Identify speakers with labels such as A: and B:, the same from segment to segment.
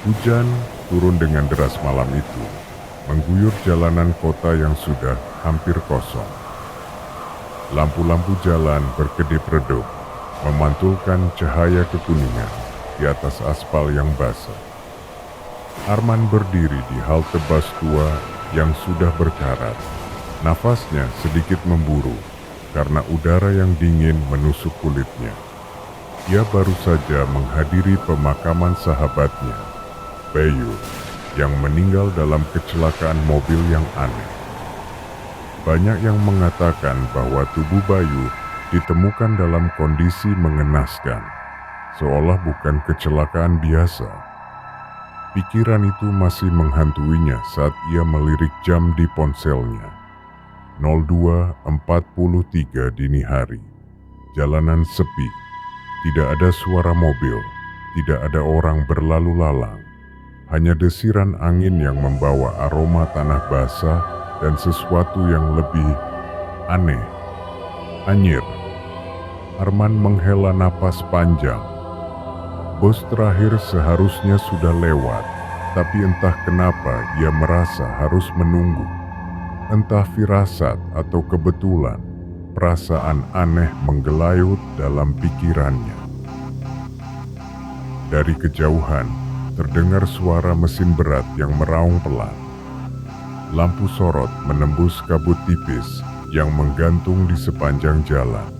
A: Hujan turun dengan deras malam itu, mengguyur jalanan kota yang sudah hampir kosong. Lampu-lampu jalan berkedip-redup, memantulkan cahaya kekuningan di atas aspal yang basah. Arman berdiri di halte bus tua yang sudah berkarat. Nafasnya sedikit memburu karena udara yang dingin menusuk kulitnya. Ia baru saja menghadiri pemakaman sahabatnya, Bayu, yang meninggal dalam kecelakaan mobil yang aneh. Banyak yang mengatakan bahwa tubuh Bayu ditemukan dalam kondisi mengenaskan, seolah bukan kecelakaan biasa. Pikiran itu masih menghantuinya saat ia melirik jam di ponselnya. 02.43 dini hari. Jalanan sepi. Tidak ada suara mobil. Tidak ada orang berlalu lalang. Hanya desiran angin yang membawa aroma tanah basah dan sesuatu yang lebih aneh. Anyir. Arman menghela napas panjang. Bus terakhir seharusnya sudah lewat, tapi entah kenapa ia merasa harus menunggu. Entah firasat atau kebetulan, perasaan aneh menggelayut dalam pikirannya. Dari kejauhan, terdengar suara mesin berat yang meraung pelan. Lampu sorot menembus kabut tipis yang menggantung di sepanjang jalan.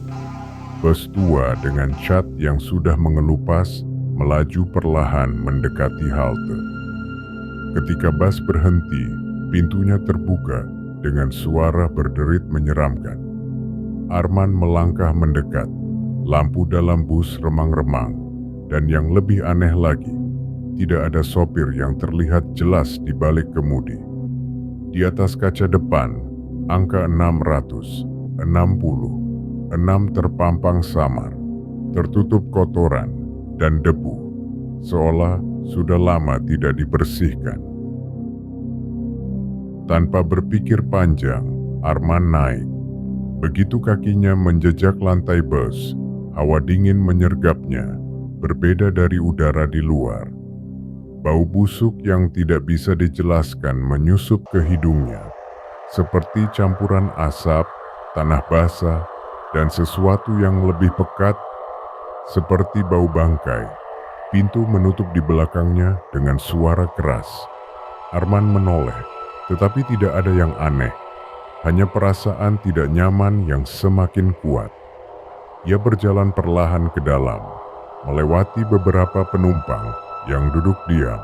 A: Bus tua dengan cat yang sudah mengelupas melaju perlahan mendekati halte. Ketika bus berhenti, pintunya terbuka dengan suara berderit menyeramkan. Arman melangkah mendekat. Lampu dalam bus remang-remang, dan yang lebih aneh lagi, tidak ada sopir yang terlihat jelas di balik kemudi. Di atas kaca depan, angka 666 terpampang samar, tertutup kotoran dan debu, seolah sudah lama tidak dibersihkan. Tanpa berpikir panjang, Arman naik. Begitu kakinya menjejak lantai bus, hawa dingin menyergapnya, berbeda dari udara di luar. Bau busuk yang tidak bisa dijelaskan menyusup ke hidungnya, seperti campuran asap, tanah basah, dan sesuatu yang lebih pekat, seperti bau bangkai. Pintu menutup di belakangnya dengan suara keras. Arman menoleh, tetapi tidak ada yang aneh. Hanya perasaan tidak nyaman yang semakin kuat. Ia berjalan perlahan ke dalam, melewati beberapa penumpang yang duduk diam.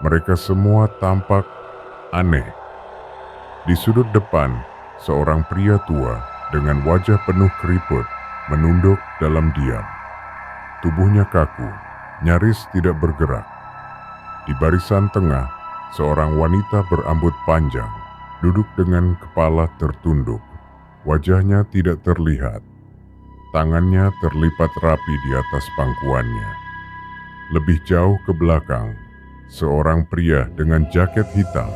A: Mereka semua tampak aneh. Di sudut depan, seorang pria tua dengan wajah penuh keriput menunduk dalam diam. Tubuhnya kaku, nyaris tidak bergerak. Di barisan tengah, seorang wanita berambut panjang duduk dengan kepala tertunduk. Wajahnya tidak terlihat. Tangannya terlipat rapi di atas pangkuannya. Lebih jauh ke belakang, seorang pria dengan jaket hitam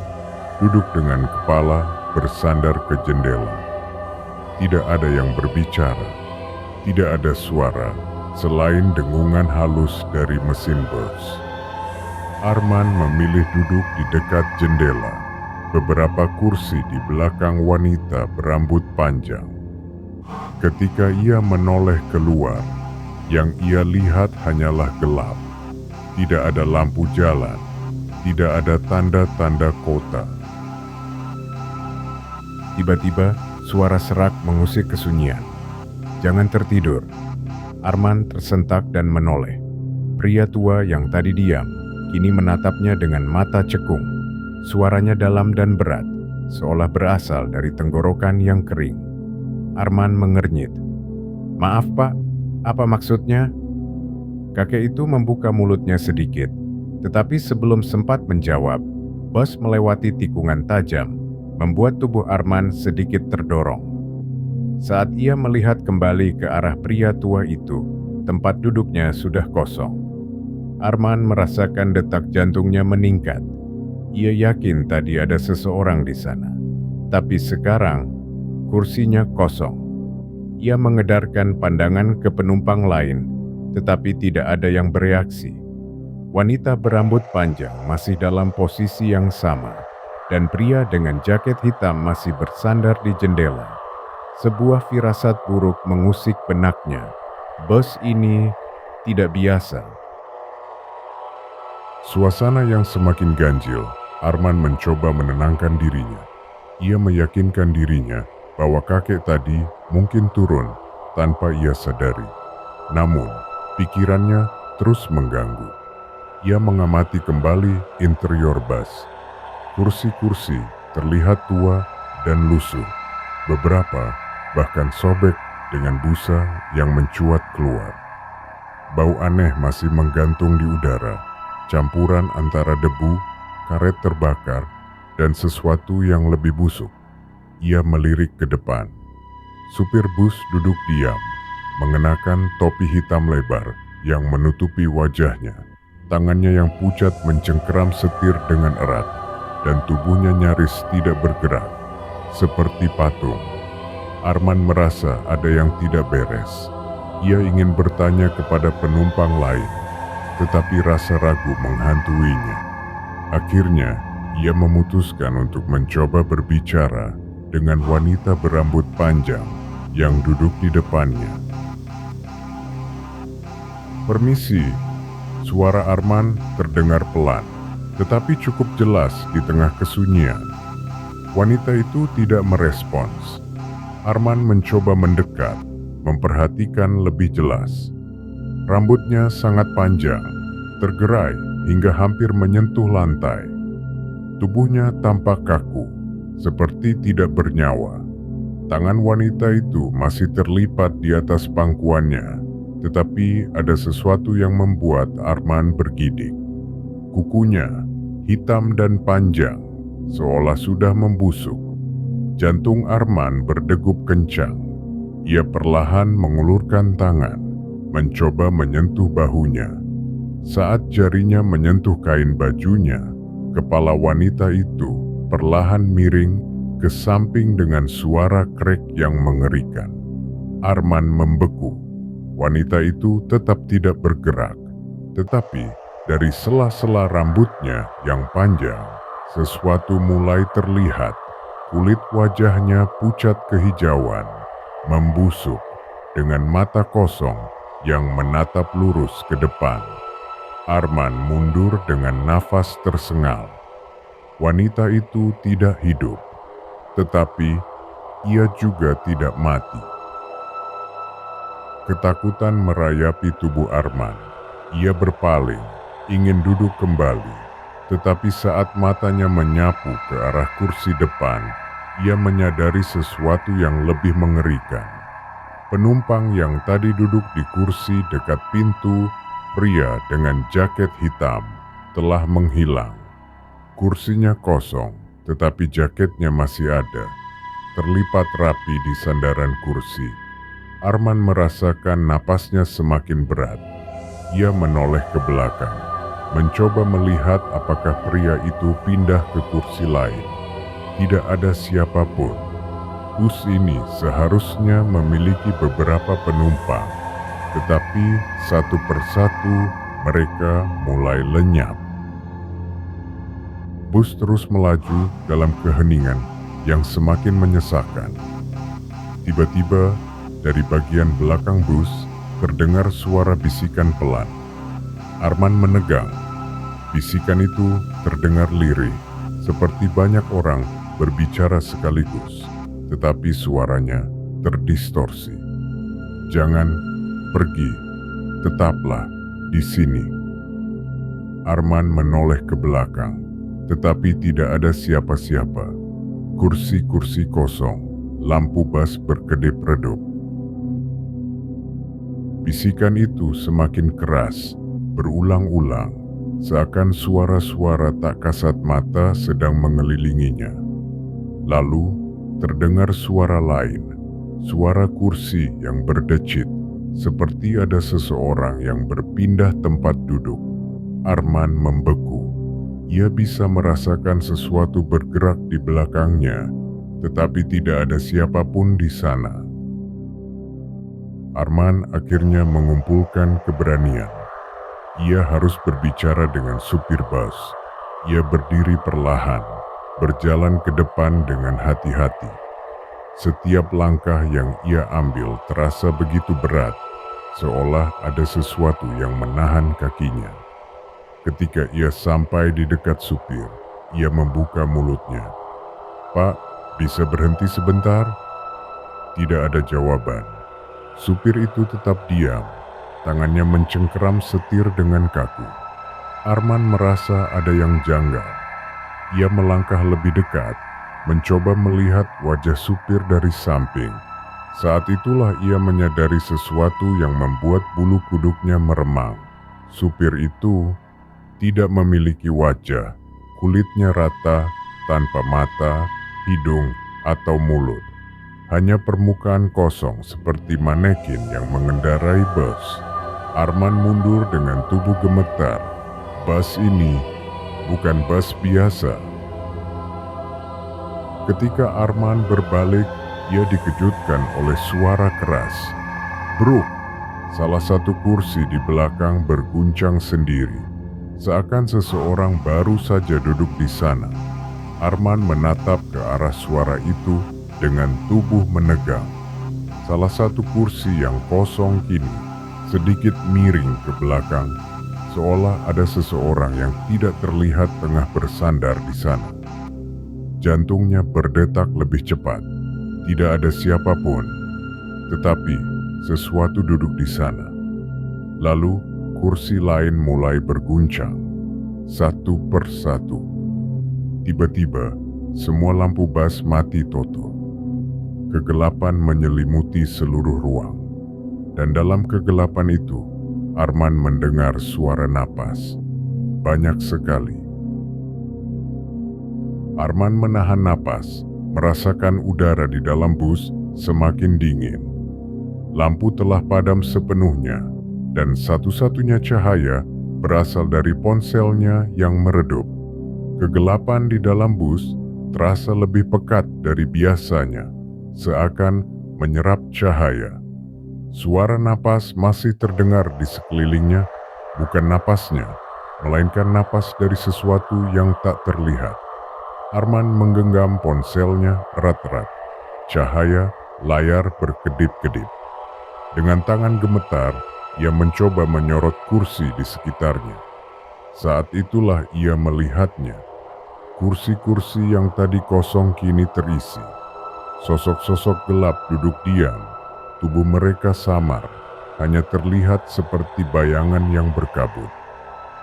A: duduk dengan kepala bersandar ke jendela. Tidak ada yang berbicara. Tidak ada suara selain dengungan halus dari mesin bus. Arman memilih duduk di dekat jendela. Beberapa kursi di belakang wanita berambut panjang. Ketika ia menoleh keluar, yang ia lihat hanyalah gelap. Tidak ada lampu jalan, tidak ada tanda-tanda kota. Tiba-tiba, suara serak mengusik kesunyian. "Jangan tertidur." Arman tersentak dan menoleh. Pria tua yang tadi diam, kini menatapnya dengan mata cekung. Suaranya dalam dan berat, seolah berasal dari tenggorokan yang kering. Arman mengernyit. "Maaf Pak, apa maksudnya?" Kakek itu membuka mulutnya sedikit, tetapi sebelum sempat menjawab, bus melewati tikungan tajam, membuat tubuh Arman sedikit terdorong. Saat ia melihat kembali ke arah pria tua itu, tempat duduknya sudah kosong. Arman merasakan detak jantungnya meningkat. Ia yakin tadi ada seseorang di sana, tapi sekarang kursinya kosong. Ia mengedarkan pandangan ke penumpang lain, tetapi tidak ada yang bereaksi.
B: Wanita berambut panjang masih dalam posisi yang sama, dan pria dengan jaket hitam masih bersandar di jendela. Sebuah firasat buruk mengusik benaknya. Bos ini tidak biasa.
A: Suasana yang semakin ganjil, Arman mencoba menenangkan dirinya. Ia meyakinkan dirinya bahwa kakek tadi mungkin turun tanpa ia sadari. Namun, pikirannya terus mengganggu. Ia mengamati kembali interior bus. Kursi-kursi terlihat tua dan lusuh. Beberapa bahkan sobek dengan busa yang mencuat keluar. Bau aneh masih menggantung di udara, campuran antara debu, karet terbakar, dan sesuatu yang lebih busuk. Ia melirik ke depan. Supir bus duduk diam, mengenakan topi hitam lebar yang menutupi wajahnya. Tangannya yang pucat mencengkeram setir dengan erat, dan tubuhnya nyaris tidak bergerak, seperti patung. Arman merasa ada yang tidak beres. Ia ingin bertanya kepada penumpang lain, tetapi rasa ragu menghantuinya. Akhirnya, ia memutuskan untuk mencoba berbicara dengan wanita berambut panjang yang duduk di depannya. "Permisi," suara Arman terdengar pelan, tetapi cukup jelas di tengah kesunyian. Wanita itu tidak merespons. Arman mencoba mendekat, memperhatikan lebih jelas. Rambutnya sangat panjang, tergerai hingga hampir menyentuh lantai. Tubuhnya tampak kaku, seperti tidak bernyawa. Tangan wanita itu masih terlipat di atas pangkuannya, tetapi ada sesuatu yang membuat Arman bergidik. Kukunya hitam dan panjang, seolah sudah membusuk. Jantung Arman berdegup kencang. Ia perlahan mengulurkan tangan, mencoba menyentuh bahunya. Saat jarinya menyentuh kain bajunya, kepala wanita itu perlahan miring ke samping dengan suara krek yang mengerikan. Arman membeku. Wanita itu tetap tidak bergerak, tetapi dari sela-sela rambutnya yang panjang, sesuatu mulai terlihat. Kulit wajahnya pucat kehijauan, membusuk, dengan mata kosong yang menatap lurus ke depan. Arman mundur dengan nafas tersengal. Wanita itu tidak hidup, tetapi ia juga tidak mati. Ketakutan merayapi tubuh Arman. Ia berpaling, ingin duduk kembali. Tetapi saat matanya menyapu ke arah kursi depan, ia menyadari sesuatu yang lebih mengerikan. Penumpang yang tadi duduk di kursi dekat pintu, pria dengan jaket hitam, telah menghilang. Kursinya kosong, tetapi jaketnya masih ada, terlipat rapi di sandaran kursi. Arman merasakan napasnya semakin berat. Ia menoleh ke belakang, mencoba melihat apakah pria itu pindah ke kursi lain. Tidak ada siapapun. Bus ini seharusnya memiliki beberapa penumpang, tetapi satu persatu mereka mulai lenyap. Bus terus melaju dalam keheningan yang semakin menyesakan. Tiba-tiba, dari bagian belakang bus terdengar suara bisikan pelan. Arman menegang. Bisikan itu terdengar lirih, seperti banyak orang berbicara sekaligus, tetapi suaranya terdistorsi. "Jangan pergi, tetaplah di sini." Arman menoleh ke belakang, tetapi tidak ada siapa-siapa. Kursi-kursi kosong, lampu bus berkedip-redup. Bisikan itu semakin keras, berulang-ulang, seakan suara-suara tak kasat mata sedang mengelilinginya. Lalu, terdengar suara lain, suara kursi yang berdecit, seperti ada seseorang yang berpindah tempat duduk. Arman membeku. Ia bisa merasakan sesuatu bergerak di belakangnya, tetapi tidak ada siapapun di sana. Arman akhirnya mengumpulkan keberanian. Ia harus berbicara dengan supir bus. Ia berdiri perlahan, berjalan ke depan dengan hati-hati. Setiap langkah yang ia ambil terasa begitu berat, seolah ada sesuatu yang menahan kakinya. Ketika ia sampai di dekat supir, ia membuka mulutnya. "Pak, bisa berhenti sebentar?" Tidak ada jawaban. Supir itu tetap diam, tangannya mencengkeram setir dengan kaku. Arman merasa ada yang janggal. Ia melangkah lebih dekat, mencoba melihat wajah supir dari samping. Saat itulah ia menyadari sesuatu yang membuat bulu kuduknya meremang. Supir itu tidak memiliki wajah, kulitnya rata, tanpa mata, hidung, atau mulut. Hanya permukaan kosong seperti manekin yang mengendarai bus. Arman mundur dengan tubuh gemetar. Bus ini bukan bus biasa. Ketika Arman berbalik, ia dikejutkan oleh suara keras. Bruk! Salah satu kursi di belakang berguncang sendiri. Seakan seseorang baru saja duduk di sana. Arman menatap ke arah suara itu dengan tubuh menegang. Salah satu kursi yang kosong kini sedikit miring ke belakang, seolah ada seseorang yang tidak terlihat tengah bersandar di sana. Jantungnya berdetak lebih cepat. Tidak ada siapapun, tetapi sesuatu duduk di sana. Lalu kursi lain mulai berguncang, satu persatu. Tiba-tiba, semua lampu bus mati total. Kegelapan menyelimuti seluruh ruang. Dan dalam kegelapan itu, Arman mendengar suara napas. Banyak sekali. Arman menahan napas, merasakan udara di dalam bus semakin dingin. Lampu telah padam sepenuhnya, dan satu-satunya cahaya berasal dari ponselnya yang meredup. Kegelapan di dalam bus terasa lebih pekat dari biasanya, seakan menyerap cahaya. Suara napas masih terdengar di sekelilingnya, bukan napasnya, melainkan napas dari sesuatu yang tak terlihat. Arman menggenggam ponselnya erat-erat. Cahaya layar berkedip-kedip. Dengan tangan gemetar, ia mencoba menyorot kursi di sekitarnya. Saat itulah ia melihatnya. Kursi-kursi yang tadi kosong kini terisi. Sosok-sosok gelap duduk diam. Tubuh mereka samar, hanya terlihat seperti bayangan yang berkabut.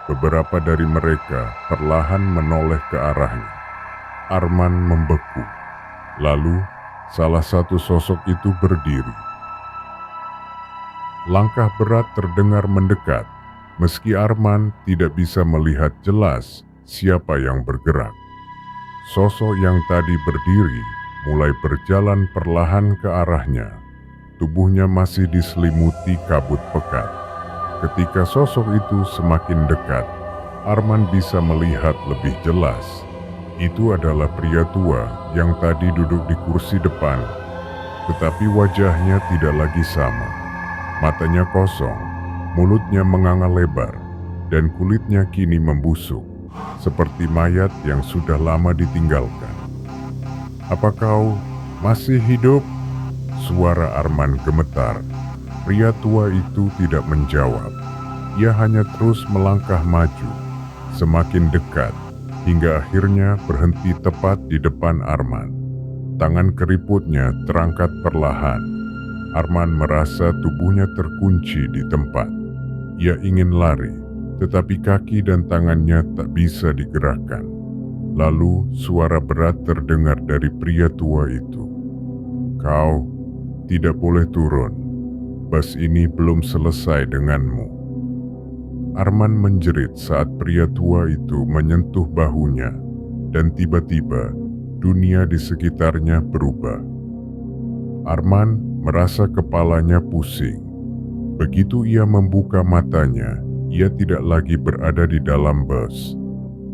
A: Beberapa dari mereka perlahan menoleh ke arahnya. Arman membeku. Lalu, salah satu sosok itu berdiri. Langkah berat terdengar mendekat, meski Arman tidak bisa melihat jelas siapa yang bergerak. Sosok yang tadi berdiri mulai berjalan perlahan ke arahnya. Tubuhnya masih diselimuti kabut pekat. Ketika sosok itu semakin dekat, Arman bisa melihat lebih jelas. Itu adalah pria tua yang tadi duduk di kursi depan, tetapi wajahnya tidak lagi sama. Matanya kosong, mulutnya menganga lebar, dan kulitnya kini membusuk, seperti mayat yang sudah lama ditinggalkan. "Apa kau masih hidup?" Suara Arman gemetar. Pria tua itu tidak menjawab. Ia hanya terus melangkah maju, semakin dekat, hingga akhirnya berhenti tepat di depan Arman. Tangan keriputnya terangkat perlahan. Arman merasa tubuhnya terkunci di tempat. Ia ingin lari, tetapi kaki dan tangannya tak bisa digerakkan. Lalu suara berat terdengar dari pria tua itu. "Kau tidak boleh turun. Bus ini belum selesai denganmu." Arman menjerit saat pria tua itu menyentuh bahunya, dan tiba-tiba dunia di sekitarnya berubah. Arman merasa kepalanya pusing. Begitu ia membuka matanya, ia tidak lagi berada di dalam bus.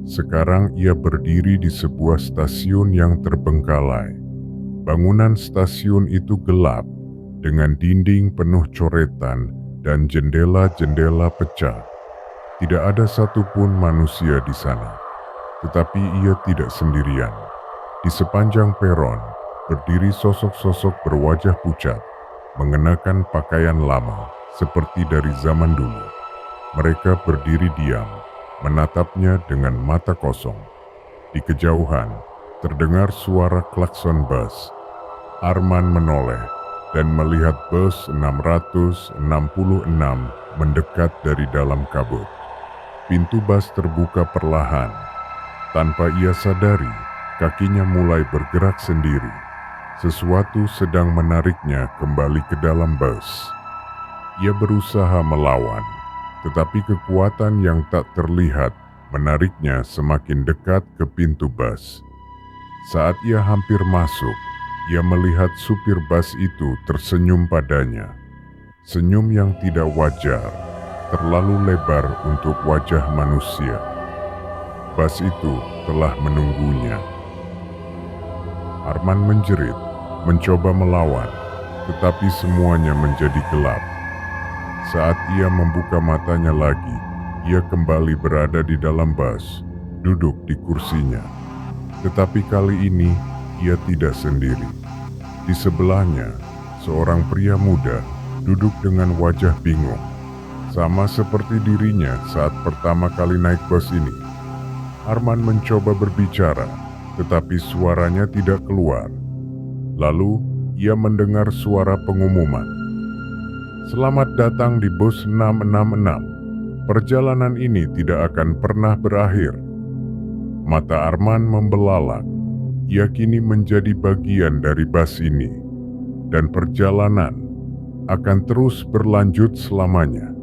A: Sekarang ia berdiri di sebuah stasiun yang terbengkalai. Bangunan stasiun itu gelap, dengan dinding penuh coretan dan jendela-jendela pecah. Tidak ada satupun manusia di sana, tetapi ia tidak sendirian. Di sepanjang peron, berdiri sosok-sosok berwajah pucat, mengenakan pakaian lama, seperti dari zaman dulu. Mereka berdiri diam, menatapnya dengan mata kosong. Di kejauhan, terdengar suara klakson bus. Arman menoleh dan melihat bus 666 mendekat dari dalam kabut. Pintu bus terbuka perlahan. Tanpa ia sadari, kakinya mulai bergerak sendiri. Sesuatu sedang menariknya kembali ke dalam bus. Ia berusaha melawan, tetapi kekuatan yang tak terlihat menariknya semakin dekat ke pintu bus. Saat ia hampir masuk, ia melihat supir bus itu tersenyum padanya. Senyum yang tidak wajar, terlalu lebar untuk wajah manusia. Bus itu telah menunggunya. Arman menjerit, mencoba melawan, tetapi semuanya menjadi gelap. Saat ia membuka matanya lagi, ia kembali berada di dalam bus, duduk di kursinya. Tetapi kali ini, ia tidak sendiri. Di sebelahnya, seorang pria muda duduk dengan wajah bingung, sama seperti dirinya saat pertama kali naik bus ini. Arman mencoba berbicara, tetapi suaranya tidak keluar. Lalu, ia mendengar suara pengumuman. Selamat datang di bus 666. Perjalanan ini tidak akan pernah berakhir. Mata Arman membelalak. Ia kini menjadi bagian dari bus ini. Dan perjalanan akan terus berlanjut selamanya.